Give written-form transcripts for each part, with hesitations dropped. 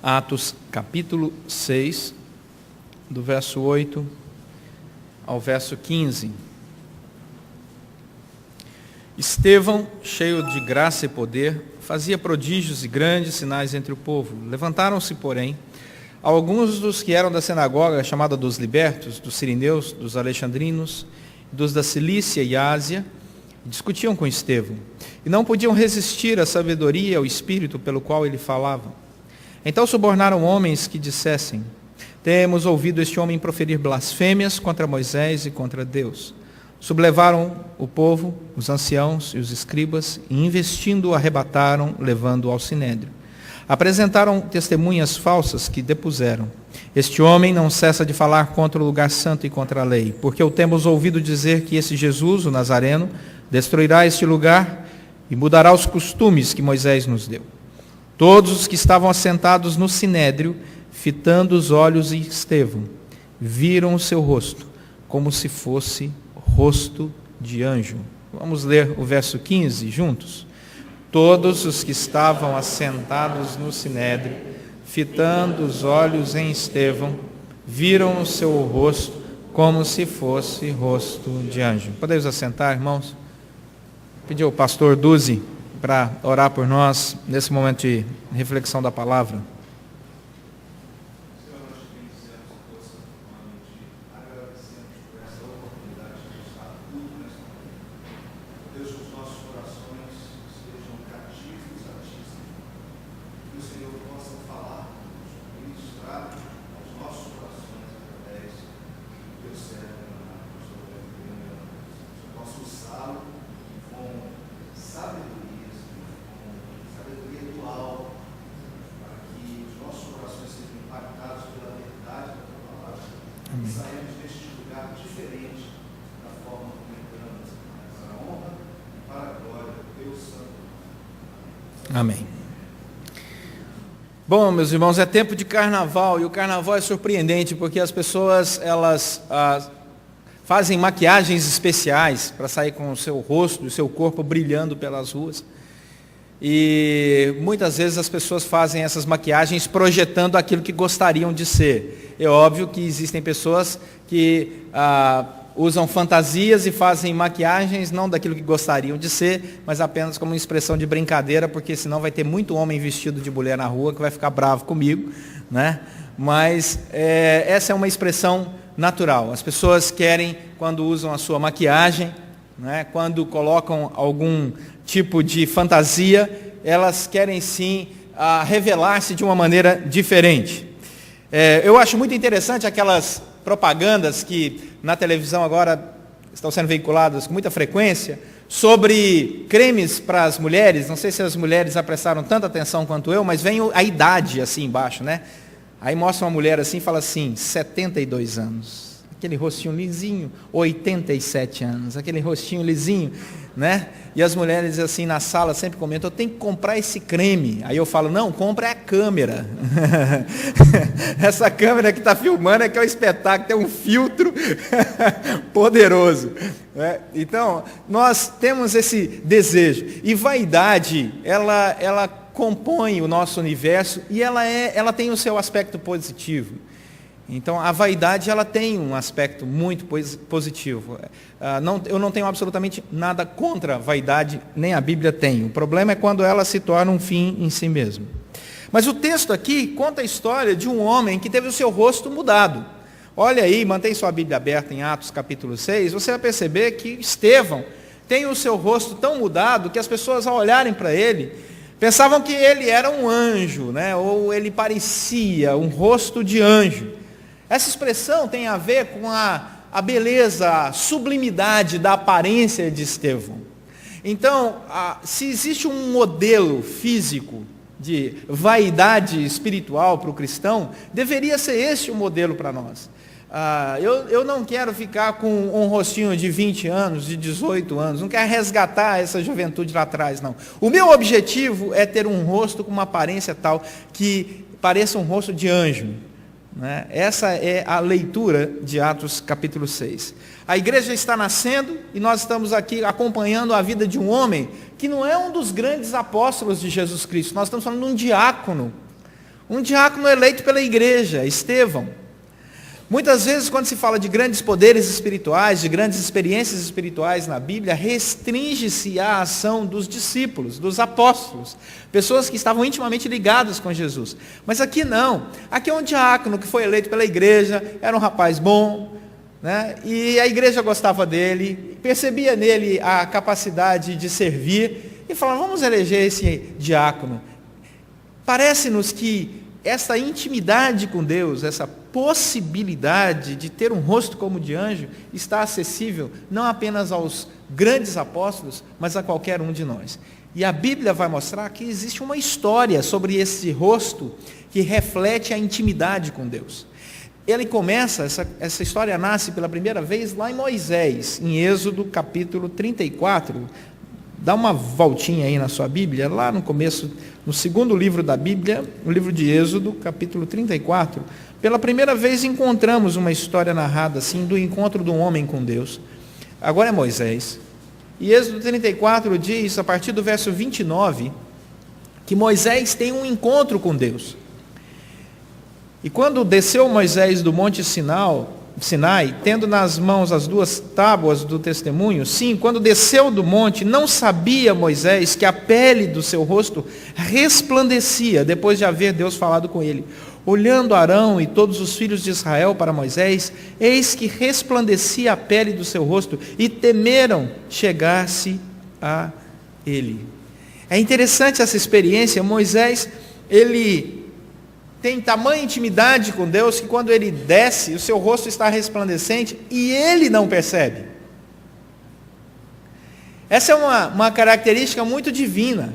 Atos capítulo 6, do verso 8 ao verso 15. Estevão, cheio de graça e poder, fazia prodígios e grandes sinais entre o povo. Levantaram-se, porém, alguns dos que eram da sinagoga, chamada dos libertos, dos sirineus, dos alexandrinos, dos da Cilícia e Ásia, discutiam com Estevão, e não podiam resistir à sabedoria e ao espírito pelo qual ele falava. Então subornaram homens que dissessem: temos ouvido este homem proferir blasfêmias contra Moisés e contra Deus. Sublevaram o povo, os anciãos e os escribas, e investindo o arrebataram, levando-o ao sinédrio. Apresentaram testemunhas falsas que depuseram: este homem não cessa de falar contra o lugar santo e contra a lei, porque o temos ouvido dizer que esse Jesus, o Nazareno, destruirá este lugar e mudará os costumes que Moisés nos deu. Todos os que estavam assentados no sinédrio, fitando os olhos em Estevão, viram o seu rosto, como se fosse rosto de anjo. Vamos ler o verso 15 juntos? Todos os que estavam assentados no sinédrio, fitando os olhos em Estevão, viram o seu rosto, como se fosse rosto de anjo. Podemos assentar, irmãos? Pedir ao pastor Duzi para orar por nós nesse momento de reflexão da palavra. Amém. Bom, meus irmãos, é tempo de carnaval, e o carnaval é surpreendente, porque as pessoas, elas fazem maquiagens especiais para sair com o seu rosto e o seu corpo brilhando pelas ruas. E muitas vezes as pessoas fazem essas maquiagens projetando aquilo que gostariam de ser. É óbvio que existem pessoas que usam fantasias e fazem maquiagens não daquilo que gostariam de ser, mas apenas como uma expressão de brincadeira, porque senão vai ter muito homem vestido de mulher na rua que vai ficar bravo comigo, né? Mas essa é uma expressão natural. As pessoas querem, quando usam a sua maquiagem, né, quando colocam algum tipo de fantasia, elas querem sim revelar-se de uma maneira diferente. Eu acho muito interessante aquelas propagandas que na televisão agora estão sendo veiculadas com muita frequência sobre cremes para as mulheres. Não sei se as mulheres já prestaram tanta atenção quanto eu, mas vem a idade assim embaixo, né? Aí mostra uma mulher assim e fala assim: 72 anos. Aquele rostinho lisinho, 87 anos, aquele rostinho lisinho, né? E as mulheres assim na sala sempre comentam: eu tenho que comprar esse creme. Aí eu falo: não, compra a câmera. Essa câmera que está filmando é que é um espetáculo, tem um filtro poderoso, né? Então, nós temos esse desejo. E vaidade, ela compõe o nosso universo e ela tem o seu aspecto positivo. Então, a vaidade, ela tem um aspecto muito positivo. Eu não tenho absolutamente nada contra a vaidade, nem a Bíblia tem. O problema é quando ela se torna um fim em si mesmo. Mas o texto aqui conta a história de um homem que teve o seu rosto mudado. Olha aí, mantém sua Bíblia aberta em Atos capítulo 6, você vai perceber que Estevão tem o seu rosto tão mudado que as pessoas, ao olharem para ele, pensavam que ele era um anjo, né? Ou ele parecia um rosto de anjo. Essa expressão tem a ver com a beleza, a sublimidade da aparência de Estevão. Então, se existe um modelo físico de vaidade espiritual para o cristão, deveria ser esse o modelo para nós. Eu não quero ficar com um rostinho de 20 anos, de 18 anos, não quero resgatar essa juventude lá atrás, não. O meu objetivo é ter um rosto com uma aparência tal que pareça um rosto de anjo. Essa é a leitura de Atos capítulo 6. A igreja está nascendo e nós estamos aqui acompanhando a vida de um homem que não é um dos grandes apóstolos de Jesus Cristo. Nós estamos falando de um diácono. Um diácono eleito pela igreja, Estevão. Muitas vezes, quando se fala de grandes poderes espirituais, de grandes experiências espirituais na Bíblia, restringe-se à ação dos discípulos, dos apóstolos, pessoas que estavam intimamente ligadas com Jesus. Mas aqui não. Aqui é um diácono que foi eleito pela igreja, era um rapaz bom, né? E a igreja gostava dele, percebia nele a capacidade de servir, e falava, vamos eleger esse diácono. Parece-nos que essa intimidade com Deus, essa possibilidade de ter um rosto como de anjo, está acessível não apenas aos grandes apóstolos, mas a qualquer um de nós. E a Bíblia vai mostrar que existe uma história sobre esse rosto que reflete a intimidade com Deus. Ele começa, essa história nasce pela primeira vez lá em Moisés, em Êxodo capítulo 34. Dá uma voltinha aí na sua Bíblia, lá no começo, no segundo livro da Bíblia, o livro de Êxodo, capítulo 34. Pela primeira vez encontramos uma história narrada assim, do encontro de um homem com Deus. Agora é Moisés. E Êxodo 34 diz, a partir do verso 29, que Moisés tem um encontro com Deus. E quando desceu Moisés do monte Sinai, tendo nas mãos as 2 tábuas do testemunho, sim, quando desceu do monte, não sabia Moisés que a pele do seu rosto resplandecia, depois de haver Deus falado com ele. Olhando Arão e todos os filhos de Israel para Moisés, eis que resplandecia a pele do seu rosto, e temeram chegar-se a ele. É interessante essa experiência. Moisés, ele tem tamanha intimidade com Deus, que quando ele desce, o seu rosto está resplandecente, e ele não percebe. Essa é uma característica muito divina.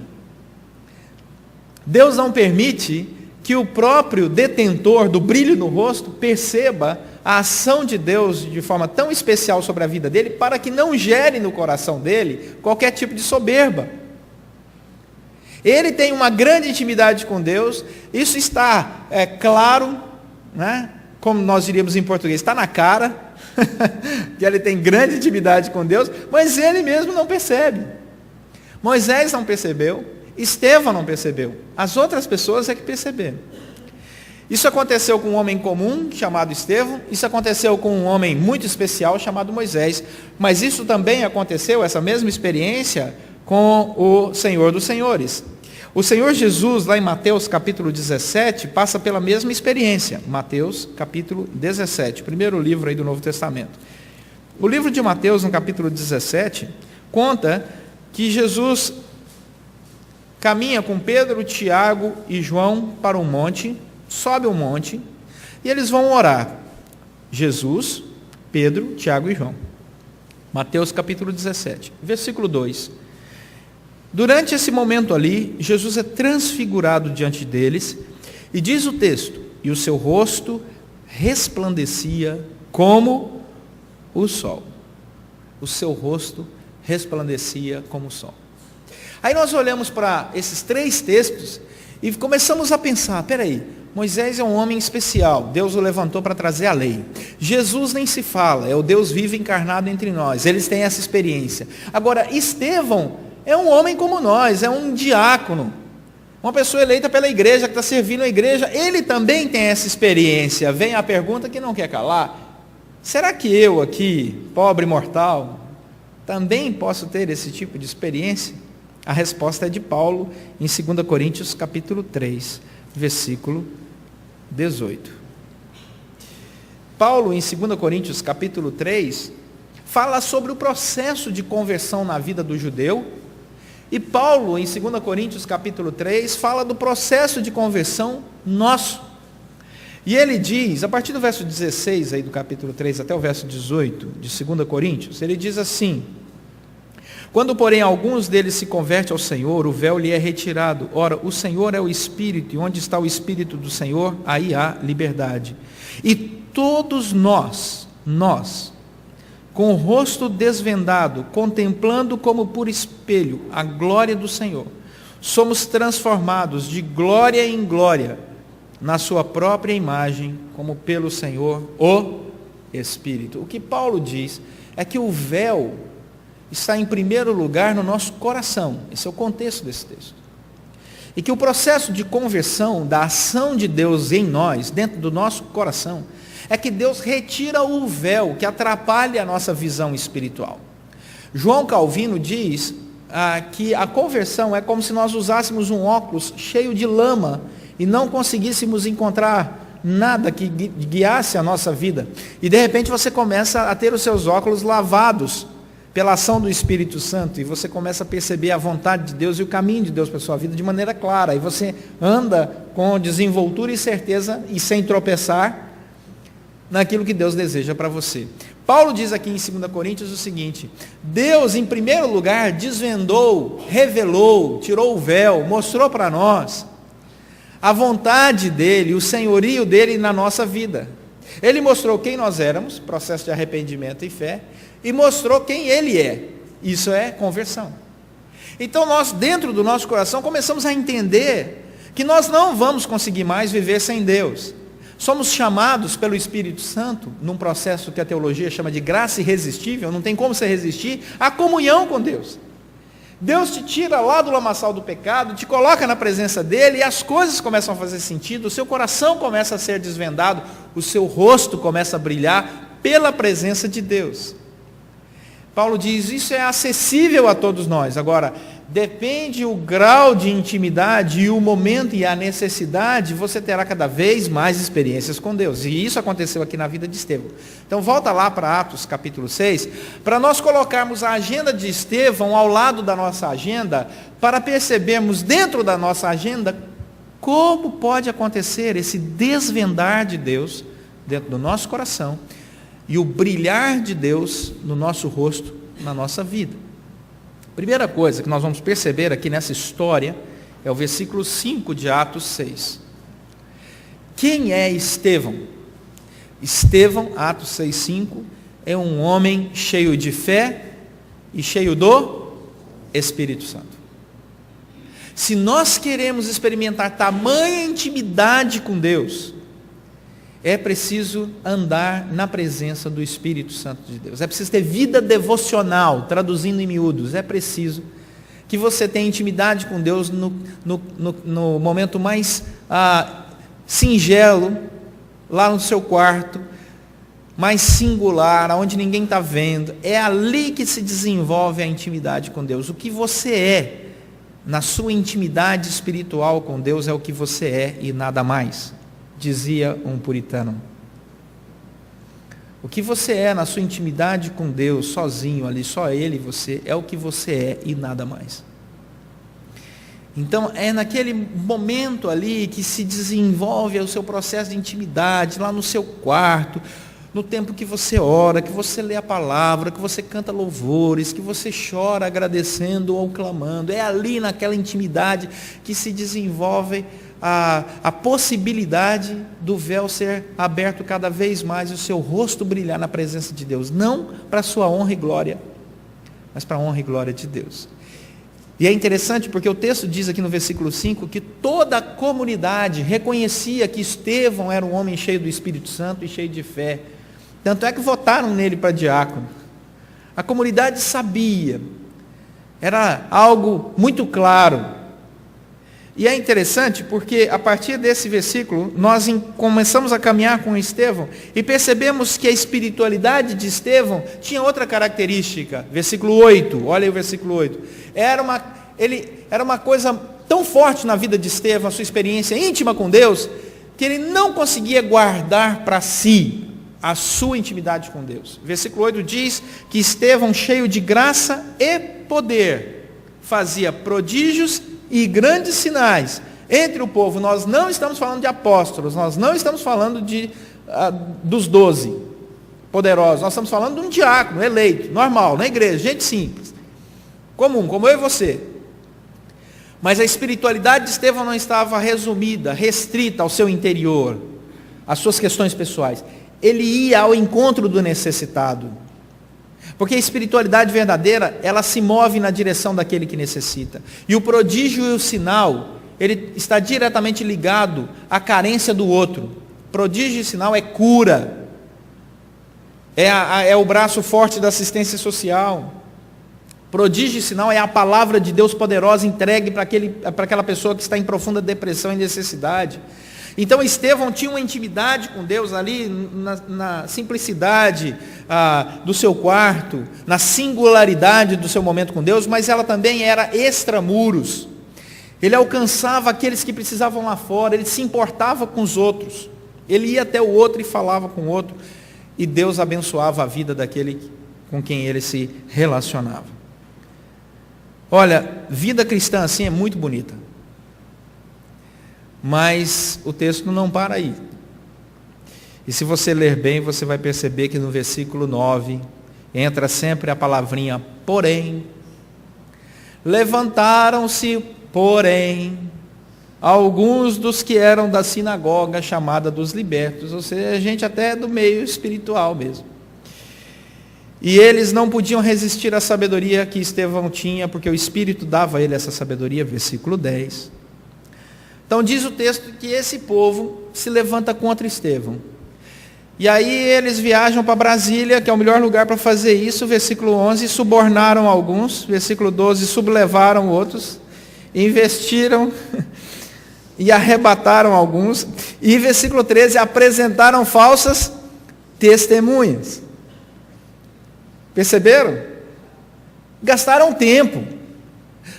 Deus não permite que o próprio detentor do brilho no rosto perceba a ação de Deus de forma tão especial sobre a vida dele, para que não gere no coração dele qualquer tipo de soberba. Ele tem uma grande intimidade com Deus, isso está claro, né? Como nós diríamos em português, está na cara, que ele tem grande intimidade com Deus, mas ele mesmo não percebe. Moisés não percebeu, Estevão não percebeu, as outras pessoas é que perceberam. Isso aconteceu com um homem comum, chamado Estevão, isso aconteceu com um homem muito especial, chamado Moisés, mas isso também aconteceu, essa mesma experiência, com o Senhor dos Senhores. O Senhor Jesus, lá em Mateus capítulo 17, passa pela mesma experiência. Mateus capítulo 17, primeiro livro aí do Novo Testamento. O livro de Mateus, no capítulo 17, conta que Jesus caminha com Pedro, Tiago e João para um monte, sobe um monte, e eles vão orar. Jesus, Pedro, Tiago e João. Mateus capítulo 17, versículo 2. Durante esse momento ali, Jesus é transfigurado diante deles, e diz o texto, e o seu rosto resplandecia como o sol. O seu rosto resplandecia como o sol. Aí nós olhamos para esses 3 textos e começamos a pensar, peraí, Moisés é um homem especial, Deus o levantou para trazer a lei. Jesus nem se fala, é o Deus vivo encarnado entre nós, eles têm essa experiência. Agora, Estevão é um homem como nós, é um diácono, uma pessoa eleita pela igreja, que está servindo a igreja, ele também tem essa experiência. Vem a pergunta que não quer calar, será que eu aqui, pobre mortal, também posso ter esse tipo de experiência? A resposta é de Paulo, em 2 Coríntios capítulo 3, versículo 18. Paulo, em 2 Coríntios capítulo 3, fala sobre o processo de conversão na vida do judeu, e Paulo, em 2 Coríntios capítulo 3, fala do processo de conversão nosso. E ele diz, a partir do verso 16 aí do capítulo 3 até o verso 18 de 2 Coríntios, ele diz assim: quando, porém, alguns deles se convertem ao Senhor, o véu lhe é retirado. Ora, o Senhor é o Espírito, e onde está o Espírito do Senhor, aí há liberdade. E todos nós, com o rosto desvendado, contemplando como por espelho a glória do Senhor, somos transformados de glória em glória, na sua própria imagem, como pelo Senhor, o Espírito. O que Paulo diz é que o véu está em primeiro lugar no nosso coração. Esse é o contexto desse texto. E que o processo de conversão, da ação de Deus em nós, dentro do nosso coração, é que Deus retira o véu que atrapalha a nossa visão espiritual. João Calvino diz que a conversão é como se nós usássemos um óculos cheio de lama e não conseguíssemos encontrar nada que guiasse a nossa vida. E de repente você começa a ter os seus óculos lavados pela ação do Espírito Santo, e você começa a perceber a vontade de Deus e o caminho de Deus para a sua vida de maneira clara, e você anda com desenvoltura e certeza e sem tropeçar naquilo que Deus deseja para você. Paulo diz aqui em 2 Coríntios o seguinte: Deus, em primeiro lugar, desvendou, revelou, tirou o véu, mostrou para nós a vontade dele, o senhorio dele na nossa vida. Ele mostrou quem nós éramos, processo de arrependimento e fé, e mostrou quem ele é. Isso é conversão. Então nós, dentro do nosso coração, começamos a entender que nós não vamos conseguir mais viver sem Deus. Somos chamados pelo Espírito Santo, num processo que a teologia chama de graça irresistível, não tem como você resistir, à comunhão com Deus. Deus te tira lá do lamaçal do pecado, te coloca na presença dele, e as coisas começam a fazer sentido, o seu coração começa a ser desvendado, o seu rosto começa a brilhar pela presença de Deus. Paulo diz, isso é acessível a todos nós. Agora, depende o grau de intimidade e o momento e a necessidade, você terá cada vez mais experiências com Deus. E isso aconteceu aqui na vida de Estevão. Então volta lá para Atos capítulo 6, para nós colocarmos a agenda de Estevão ao lado da nossa agenda, para percebermos dentro da nossa agenda como pode acontecer esse desvendar de Deus dentro do nosso coração e o brilhar de Deus no nosso rosto, na nossa vida. Primeira coisa que nós vamos perceber aqui nessa história é o versículo 5 de Atos 6. Quem é Estevão? Estevão, Atos 6:5, é um homem cheio de fé e cheio do Espírito Santo. Se nós queremos experimentar tamanha intimidade com Deus, é preciso andar na presença do Espírito Santo de Deus. É preciso ter vida devocional, traduzindo em miúdos. É preciso que você tenha intimidade com Deus no momento mais singelo, lá no seu quarto, mais singular, onde ninguém está vendo. É ali que se desenvolve a intimidade com Deus. O que você é na sua intimidade espiritual com Deus é o que você é e nada mais, dizia um puritano. O que você é na sua intimidade com Deus, sozinho ali, só Ele e você, é o que você é e nada mais. Então é naquele momento ali que se desenvolve o seu processo de intimidade, lá no seu quarto, no tempo que você ora, que você lê a palavra, que você canta louvores, que você chora agradecendo ou clamando. É ali naquela intimidade que se desenvolve a possibilidade do véu ser aberto cada vez mais e o seu rosto brilhar na presença de Deus. Não para a sua honra e glória, mas para a honra e glória de Deus. E é interessante porque o texto diz aqui no versículo 5 que toda a comunidade reconhecia que Estevão era um homem cheio do Espírito Santo e cheio de fé. Tanto é que votaram nele para diácono. A comunidade sabia. Era algo muito claro. E é interessante porque a partir desse versículo, nós começamos a caminhar com Estevão e percebemos que a espiritualidade de Estevão tinha outra característica. Versículo 8, olha aí o versículo 8. Era uma coisa tão forte na vida de Estevão, a sua experiência íntima com Deus, que ele não conseguia guardar para si a sua intimidade com Deus. Versículo 8 diz que Estevão, cheio de graça e poder, fazia prodígios e grandes sinais entre o povo. Nós não estamos falando de apóstolos, nós não estamos falando dos 12 poderosos, nós estamos falando de um diácono eleito, normal, na igreja, gente simples, comum, como eu e você. Mas a espiritualidade de Estevão não estava resumida, restrita ao seu interior, às suas questões pessoais. Ele ia ao encontro do necessitado. Porque a espiritualidade verdadeira, ela se move na direção daquele que necessita. E o prodígio e o sinal, ele está diretamente ligado à carência do outro. Prodígio e sinal é cura. É o braço forte da assistência social. Prodígio e sinal é a palavra de Deus poderosa entregue para aquela pessoa que está em profunda depressão e necessidade. Então Estevão tinha uma intimidade com Deus ali, na simplicidade do seu quarto, na singularidade do seu momento com Deus, mas ela também era extramuros. Ele alcançava aqueles que precisavam lá fora, ele se importava com os outros, ele ia até o outro e falava com o outro, e Deus abençoava a vida daquele com quem ele se relacionava. Olha, vida cristã assim é muito bonita. Mas o texto não para aí. E se você ler bem, você vai perceber que no versículo 9, entra sempre a palavrinha porém. Levantaram-se, porém, alguns dos que eram da sinagoga chamada dos libertos, ou seja, gente até do meio espiritual mesmo. E eles não podiam resistir à sabedoria que Estevão tinha, porque o Espírito dava a ele essa sabedoria, versículo 10. Então diz o texto que esse povo se levanta contra Estevão. E aí eles viajam para Brasília, que é o melhor lugar para fazer isso, versículo 11, subornaram alguns, versículo 12, sublevaram outros, investiram e arrebataram alguns, e versículo 13, apresentaram falsas testemunhas. Perceberam? Gastaram tempo.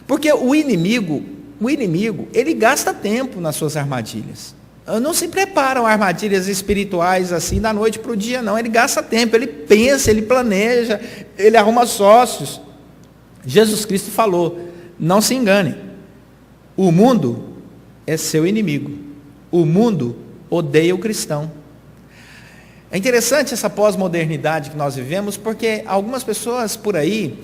Porque o inimigo, ele gasta tempo nas suas armadilhas. Não se preparam armadilhas espirituais assim da noite para o dia, não. Ele gasta tempo, ele pensa, ele planeja, ele arruma sócios. Jesus Cristo falou, não se engane, o mundo é seu inimigo. O mundo odeia o cristão. É interessante essa pós-modernidade que nós vivemos, porque algumas pessoas por aí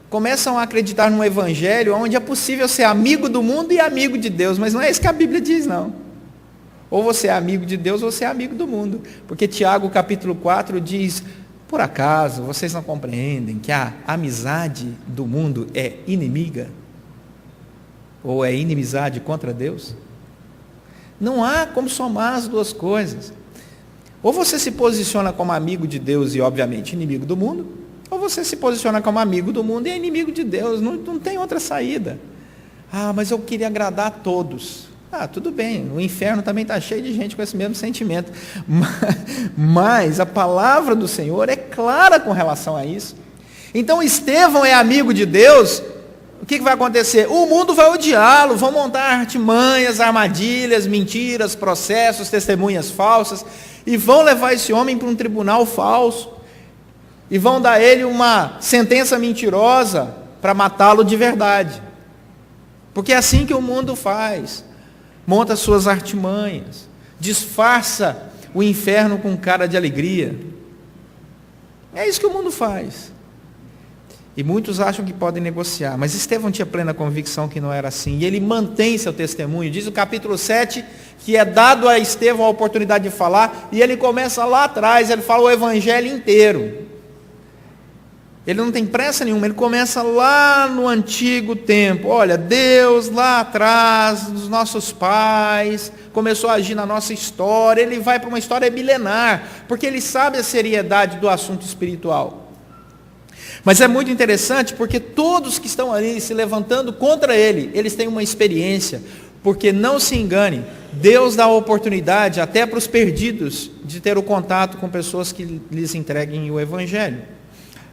começam a acreditar num evangelho onde é possível ser amigo do mundo e amigo de Deus, mas não é isso que a Bíblia diz, não. Ou você é amigo de Deus ou você é amigo do mundo, porque Tiago capítulo 4 diz, por acaso vocês não compreendem que a amizade do mundo é inimiga? Ou é inimizade contra Deus? Não há como somar as duas coisas. Ou você se posiciona como amigo de Deus e, obviamente, inimigo do mundo, ou você se posiciona como amigo do mundo e é inimigo de Deus. Não tem outra saída. Ah, mas eu queria agradar a todos. Ah, tudo bem, o inferno também está cheio de gente com esse mesmo sentimento. Mas a palavra do Senhor é clara com relação a isso. Então, Estevão é amigo de Deus. O que vai acontecer? O mundo vai odiá-lo, vão montar artimanhas, armadilhas, mentiras, processos, testemunhas falsas, e vão levar esse homem para um tribunal falso, e vão dar a ele uma sentença mentirosa para matá-lo de verdade. Porque é assim que o mundo faz. Monta suas artimanhas, disfarça o inferno com cara de alegria. É isso que o mundo faz. E muitos acham que podem negociar, mas Estevão tinha plena convicção que não era assim, e ele mantém seu testemunho. Diz o capítulo 7, que é dado a Estevão a oportunidade de falar, e ele começa lá atrás, ele fala o evangelho inteiro. Ele não tem pressa nenhuma, ele começa lá no antigo tempo. Olha, Deus lá atrás, dos nossos pais, começou a agir na nossa história. Ele vai para uma história milenar, porque ele sabe a seriedade do assunto espiritual. Mas é muito interessante, porque todos que estão ali se levantando contra ele, eles têm uma experiência. Porque não se engane, Deus dá a oportunidade até para os perdidos de ter o contato com pessoas que lhes entreguem o evangelho.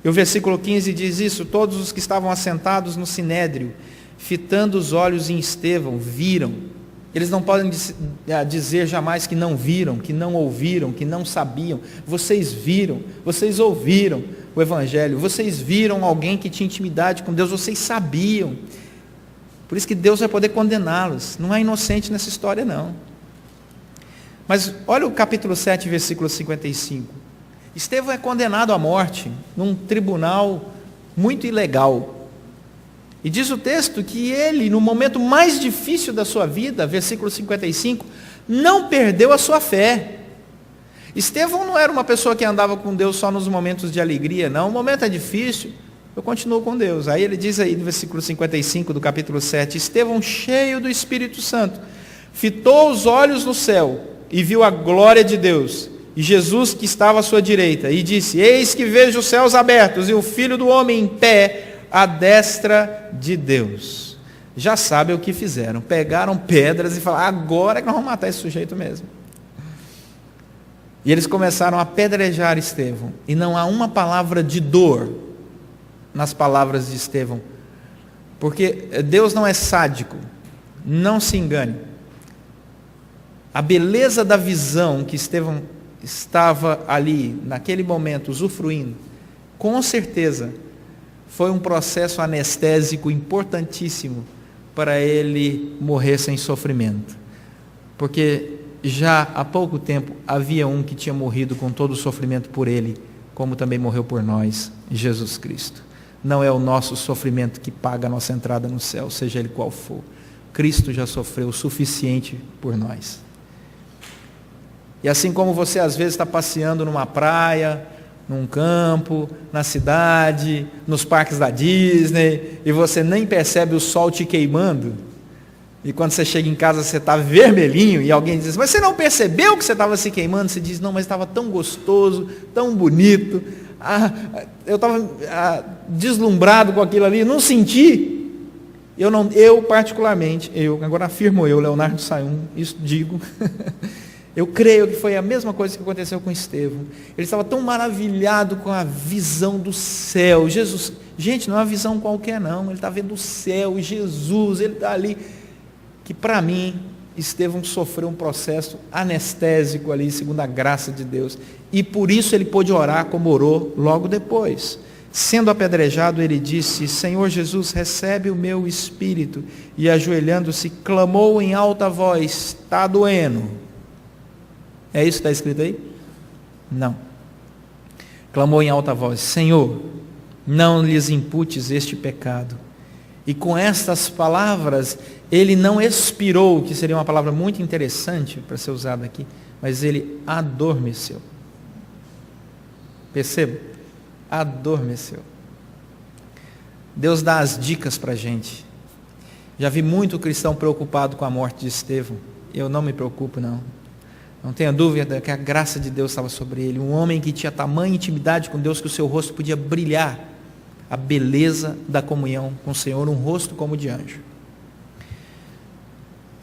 E o versículo 15 diz isso: todos os que estavam assentados no sinédrio, fitando os olhos em Estevão, viram. Eles não podem dizer jamais que não viram, que não ouviram, que não sabiam. Vocês viram, vocês ouviram o evangelho, vocês viram alguém que tinha intimidade com Deus, vocês sabiam. Por isso que Deus vai poder condená-los. Não há inocente nessa história, não. Mas olha o capítulo 7, versículo 55. Estevão é condenado à morte num tribunal muito ilegal. E diz o texto que ele, no momento mais difícil da sua vida, versículo 55, não perdeu a sua fé. Estevão não era uma pessoa que andava com Deus só nos momentos de alegria, não. O momento é difícil, eu continuo com Deus. Aí ele diz aí no versículo 55 do capítulo 7, Estevão, cheio do Espírito Santo, fitou os olhos no céu e viu a glória de Deus e Jesus que estava à sua direita, e disse: eis que vejo os céus abertos e o Filho do homem em pé à destra de Deus. Já sabem o que fizeram. Pegaram pedras e falaram, agora é que nós vamos matar esse sujeito mesmo. E eles começaram a apedrejar Estevão. E não há uma palavra de dor nas palavras de Estevão. Porque Deus não é sádico. Não se engane. A beleza da visão que Estevão estava ali, naquele momento, usufruindo, com certeza, foi um processo anestésico importantíssimo para ele morrer sem sofrimento. Porque já há pouco tempo havia um que tinha morrido com todo o sofrimento por ele, como também morreu por nós, Jesus Cristo. Não é o nosso sofrimento que paga a nossa entrada no céu, seja ele qual for. Cristo já sofreu o suficiente por nós. E assim como você às vezes está passeando numa praia, num campo, na cidade, nos parques da Disney, e você nem percebe o sol te queimando, e quando você chega em casa você está vermelhinho, e alguém diz, mas você não percebeu que você estava se queimando? Você diz, não, mas estava tão gostoso, tão bonito, eu estava deslumbrado com aquilo ali, não senti. Eu particularmente, agora afirmo eu, Leonardo Sayum, isso digo, eu creio que foi a mesma coisa que aconteceu com Estevão. Ele estava tão maravilhado com a visão do céu. Jesus, gente, não é uma visão qualquer não, ele está vendo o céu, Jesus, ele está ali. Que para mim, Estevão sofreu um processo anestésico ali, segundo a graça de Deus. E por isso ele pôde orar como orou logo depois. Sendo apedrejado, ele disse, Senhor Jesus, recebe o meu espírito. E ajoelhando-se, clamou em alta voz, está doendo. É isso que está escrito aí? Não. Clamou em alta voz, Senhor, não lhes imputes este pecado. E com estas palavras, ele não expirou, que seria uma palavra muito interessante para ser usada aqui, mas ele adormeceu. Perceba? Adormeceu. Deus dá as dicas para a gente. Já vi muito cristão preocupado com a morte de Estevão. Eu não me preocupo, não. Não tenha dúvida que a graça de Deus estava sobre ele. Um homem que tinha tamanha intimidade com Deus que o seu rosto podia brilhar. A beleza da comunhão com o Senhor, um rosto como de anjo.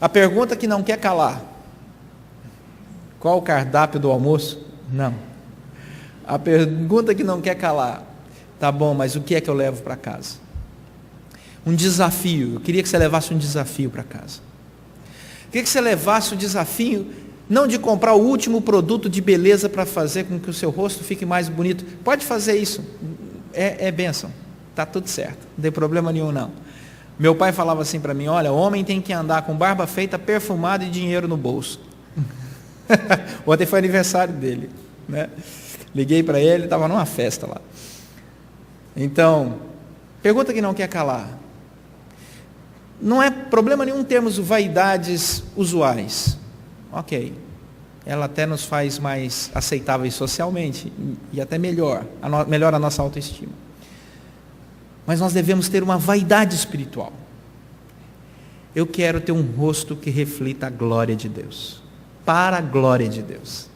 A pergunta que não quer calar. Qual o cardápio do almoço? Não. A pergunta que não quer calar. Tá bom, mas o que é que eu levo para casa? Um desafio. Eu queria que você levasse um desafio para casa. Eu queria que você levasse o desafio, não de comprar o último produto de beleza para fazer com que o seu rosto fique mais bonito. Pode fazer isso. É bênção. Está tudo certo. Não tem problema nenhum, não. Meu pai falava assim para mim, olha, homem tem que andar com barba feita, perfumado e dinheiro no bolso. Ontem foi aniversário dele, né? Liguei para ele, estava numa festa lá. Então, pergunta que não quer calar. Não é problema nenhum termos vaidades usuais. Ok. Ela até nos faz mais aceitáveis socialmente e até melhora a nossa autoestima. Mas nós devemos ter uma vaidade espiritual. Eu quero ter um rosto que reflita a glória de Deus. Para a glória de Deus.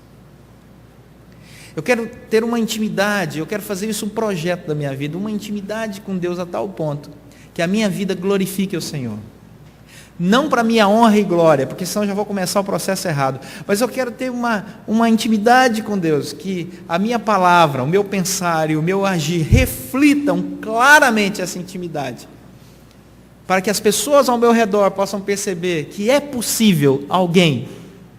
Eu quero ter uma intimidade, eu quero fazer isso um projeto da minha vida, uma intimidade com Deus a tal ponto que a minha vida glorifique o Senhor. Não para minha honra e glória, porque senão eu já vou começar o processo errado. Mas eu quero ter uma intimidade com Deus, que a minha palavra, o meu pensar e o meu agir reflitam claramente essa intimidade. Para que as pessoas ao meu redor possam perceber que é possível alguém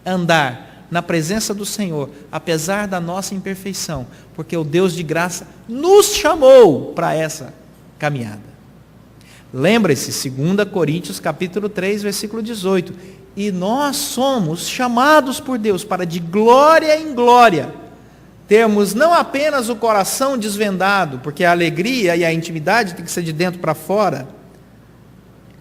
andar na presença do Senhor, apesar da nossa imperfeição, porque o Deus de graça nos chamou para essa caminhada. Lembre-se, 2 Coríntios capítulo 3, versículo 18. E nós somos chamados por Deus para de glória em glória termos não apenas o coração desvendado, porque a alegria e a intimidade tem que ser de dentro para fora.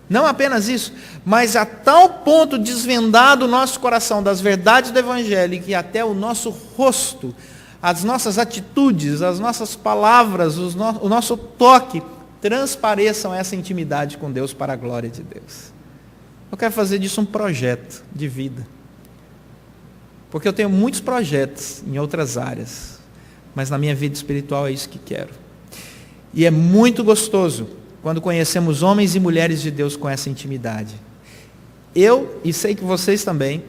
Não apenas isso, mas a tal ponto desvendado o nosso coração das verdades do Evangelho, que até o nosso rosto, as nossas atitudes, as nossas palavras, o nosso toque, transpareçam essa intimidade com Deus para a glória de Deus. Eu quero fazer disso um projeto de vida. Porque eu tenho muitos projetos em outras áreas, mas na minha vida espiritual é isso que quero. E é muito gostoso quando conhecemos homens e mulheres de Deus com essa intimidade. Eu, e sei que vocês também,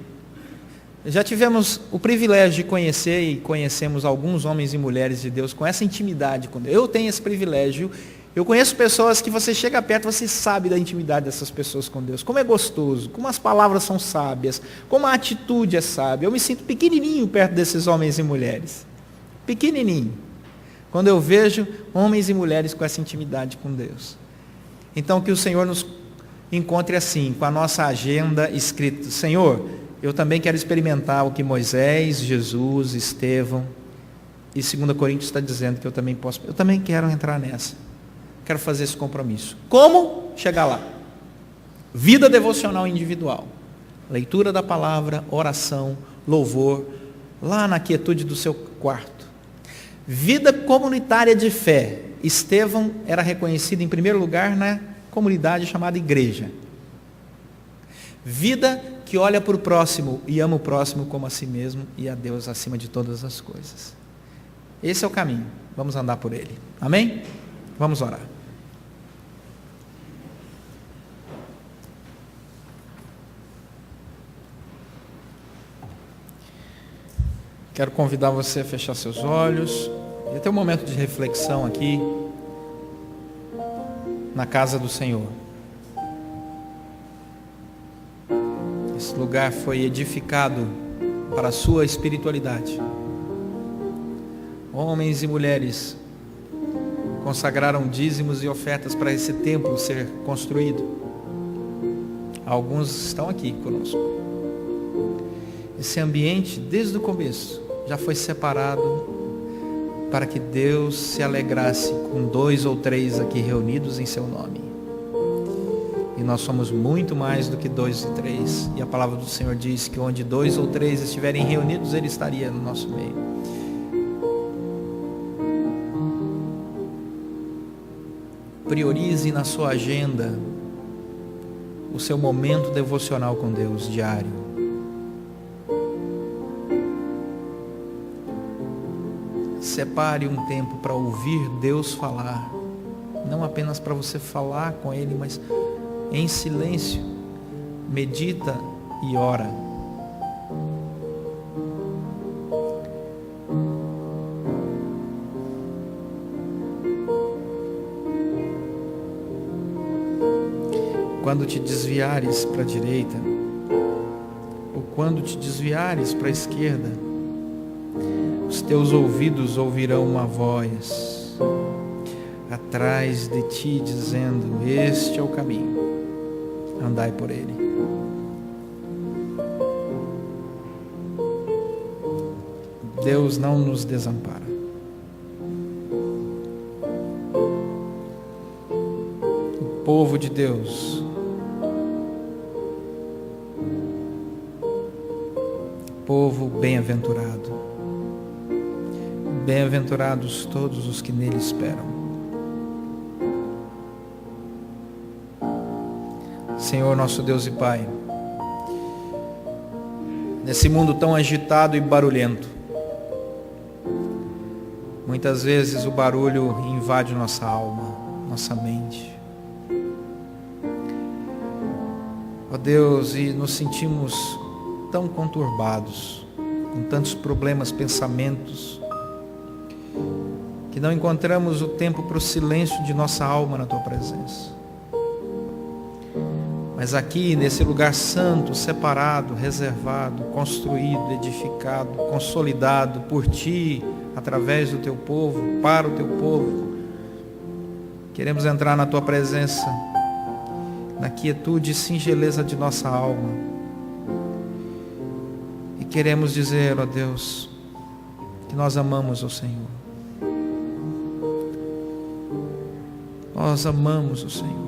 já tivemos o privilégio de conhecer e conhecemos alguns homens e mulheres de Deus com essa intimidade com Deus. Eu tenho esse privilégio. Eu conheço pessoas que você chega perto, você sabe da intimidade dessas pessoas com Deus. Como é gostoso, como as palavras são sábias, como a atitude é sábia. Eu me sinto pequenininho perto desses homens e mulheres. Pequenininho. Quando eu vejo homens e mulheres com essa intimidade com Deus. Então que o Senhor nos encontre assim, com a nossa agenda escrita. Senhor, eu também quero experimentar o que Moisés, Jesus, Estevão e 2 Coríntios está dizendo que eu também posso. Eu também quero entrar nessa. Quero fazer esse compromisso. Como chegar lá? Vida devocional individual. Leitura da palavra, oração, louvor, lá na quietude do seu quarto. Vida comunitária de fé. Estevão era reconhecido em primeiro lugar na comunidade chamada igreja. Vida que olha para o próximo e ama o próximo como a si mesmo e a Deus acima de todas as coisas. Esse é o caminho. Vamos andar por ele. Amém? Vamos orar. Quero convidar você a fechar seus olhos e ter um momento de reflexão aqui na casa do Senhor. Esse lugar foi edificado para a sua espiritualidade. Homens e mulheres consagraram dízimos e ofertas para esse templo ser construído. Alguns estão aqui conosco. Esse ambiente, desde o começo, já foi separado para que Deus se alegrasse com 2 ou 3 aqui reunidos em seu nome. E nós somos muito mais do que 2 ou 3. E a palavra do Senhor diz que onde 2 ou 3 estiverem reunidos, Ele estaria no nosso meio. Priorize na sua agenda o seu momento devocional com Deus diário. Separe um tempo para ouvir Deus falar. Não apenas para você falar com Ele, mas em silêncio. Medita e ora. Quando te desviares para a direita, ou quando te desviares para a esquerda, os teus ouvidos ouvirão uma voz atrás de ti dizendo: este é o caminho, andai por ele. Deus não nos desampara. O povo de Deus povo bem-aventurado. Bem-aventurados todos os que nele esperam. Senhor, nosso Deus e Pai, nesse mundo tão agitado e barulhento, muitas vezes o barulho invade nossa alma, nossa mente. Ó Deus, e nos sentimos tão conturbados, com tantos problemas, pensamentos, que não encontramos o tempo para o silêncio de nossa alma na Tua presença. Mas aqui, nesse lugar santo, separado, reservado, construído, edificado, consolidado por Ti, através do Teu povo, para o Teu povo, queremos entrar na Tua presença, na quietude e singeleza de nossa alma. E queremos dizer, ó Deus, que nós amamos o Senhor. Nós amamos o Senhor.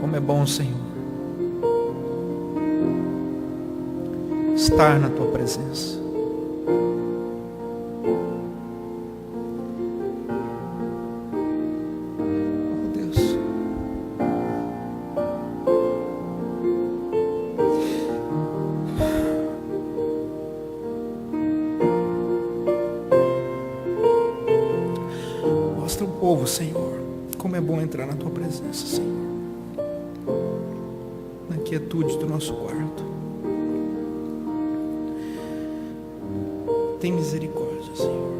Como é bom, Senhor, estar na Tua presença. presença, Senhor. Na quietude do nosso quarto. Tem misericórdia, Senhor.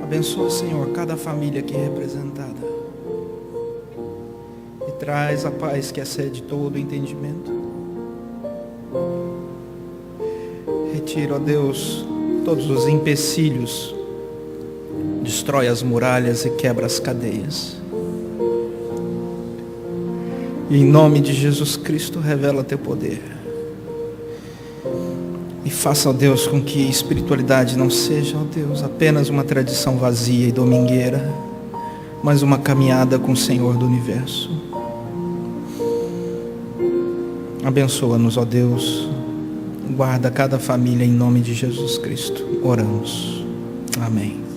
Abençoa, Senhor, cada família aqui representada e traz a paz que excede todo entendimento. Retira, ó Deus, todos os empecilhos, destrói as muralhas e quebra as cadeias. E em nome de Jesus Cristo, revela teu poder. E faça, ó Deus, com que a espiritualidade não seja, ó Deus, apenas uma tradição vazia e domingueira, mas uma caminhada com o Senhor do Universo. Abençoa-nos, ó Deus. Guarda cada família em nome de Jesus Cristo. Oramos. Amém.